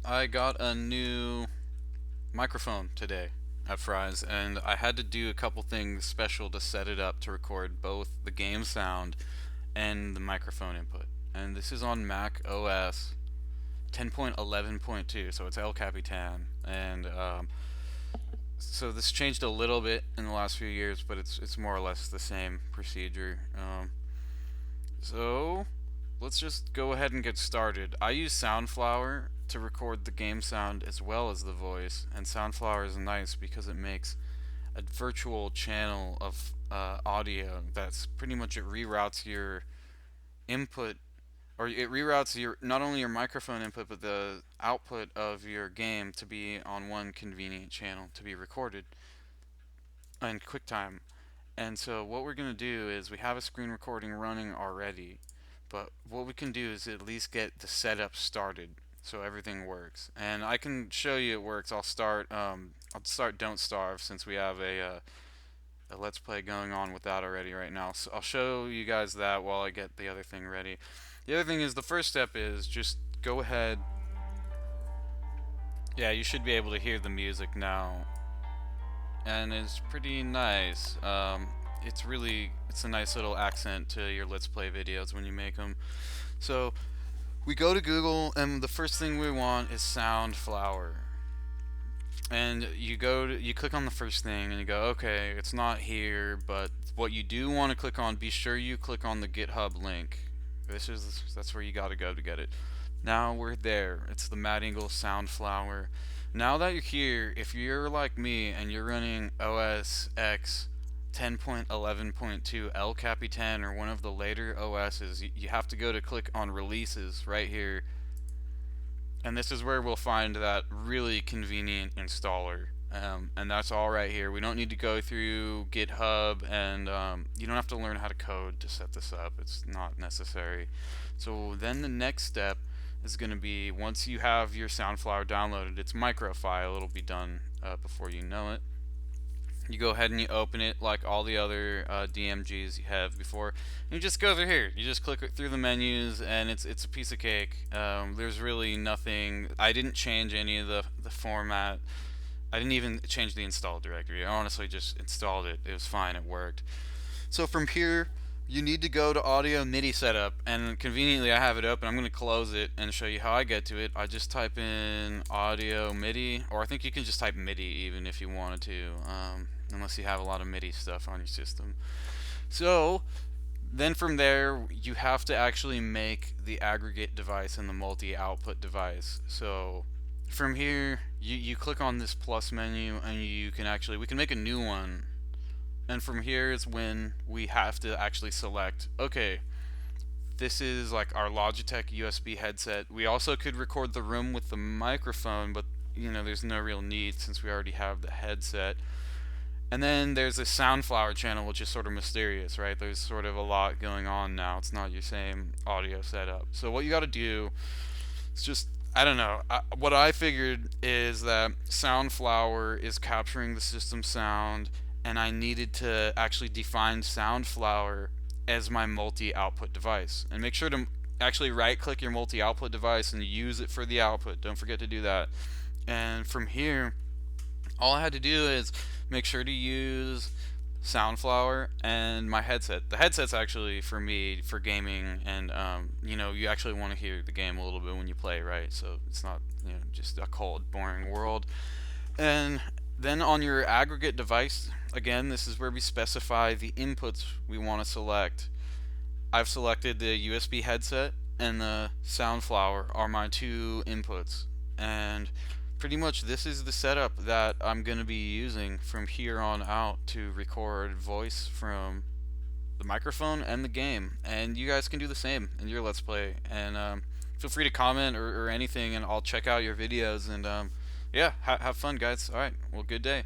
I got a new microphone today at Fry's, and I had to do a couple things special to set it up to record both the game sound and the microphone input. And this is on Mac OS 10.11.2, so it's El Capitan. And so this changed a little bit in the last few years, but it's more or less the same procedure. So let's just go ahead and get started. I use Soundflower to record the game sound as well as the voice, and Soundflower is nice because it makes a virtual channel of audio that's pretty much it reroutes your input, or it reroutes your not only your microphone input but the output of your game to be on one convenient channel to be recorded in QuickTime. And so what we're going to do is we have a screen recording running already, but what we can do is at least get the setup started so everything works. And I can show you it works. I'll start Don't Starve since we have a Let's Play going on with that already right now. So I'll show you guys that while I get the other thing ready. The other thing is the first step is just go ahead. Yeah, you should be able to hear the music now, and it's pretty nice. It's a nice little accent to your Let's Play videos when you make them. So we go to Google, and the first thing we want is Soundflower. And you click on the first thing, and you go, okay, it's not here, but what you do want to click on, be sure you click on the GitHub link. That's where you got to go to get it. Now we're there. It's the Matt Ingalls Soundflower. Now that you're here, if you're like me and you're running OSX 10.11.2 El Capitan or one of the later OSs, you have to go to click on releases right here. And this is where we'll find that really convenient installer. And that's all right here. We don't need to go through GitHub, and you don't have to learn how to code to set this up. It's not necessary. So then the next step is going to be, once you have your Soundflower downloaded, it's microfile. It'll be done before you know it. You go ahead and you open it like all the other DMGs you have before. And you just go through here. You just click it through the menus, and it's a piece of cake. There's really nothing. I didn't change any of the format. I didn't even change the install directory. I honestly just installed it. It was fine. It worked. So from here, you need to go to audio MIDI setup, and conveniently I have it open. I'm going to close it and show you how I get to it. I just type in audio MIDI, or I think you can just type MIDI even if you wanted to, unless you have a lot of MIDI stuff on your system. So then from there, you have to actually make the aggregate device and the multi-output device. So from here, you click on this plus menu, and we can make a new one. And from here is when we have to actually select, okay, this is like our Logitech USB headset. We also could record the room with the microphone, but there's no real need since we already have the headset. And then there's a Soundflower channel, which is sort of mysterious, right? There's sort of a lot going on now. It's not your same audio setup. So what you got to do is just, I don't know. What I figured is that Soundflower is capturing the system sound, and I needed to actually define Soundflower as my multi-output device. And make sure to actually right-click your multi-output device and use it for the output. Don't forget to do that. And from here, all I had to do is make sure to use Soundflower and my headset. The headset's actually for me for gaming, and you actually want to hear the game a little bit when you play, right? So it's not just a cold, boring world. And then on your aggregate device, again, this is where we specify the inputs we want to select. I've selected the USB headset, and the Soundflower are my two inputs. And pretty much this is the setup that I'm going to be using from here on out to record voice from the microphone and the game. And you guys can do the same in your Let's Play. And feel free to comment or anything, and I'll check out your videos. And yeah, have fun, guys. Alright, well, good day.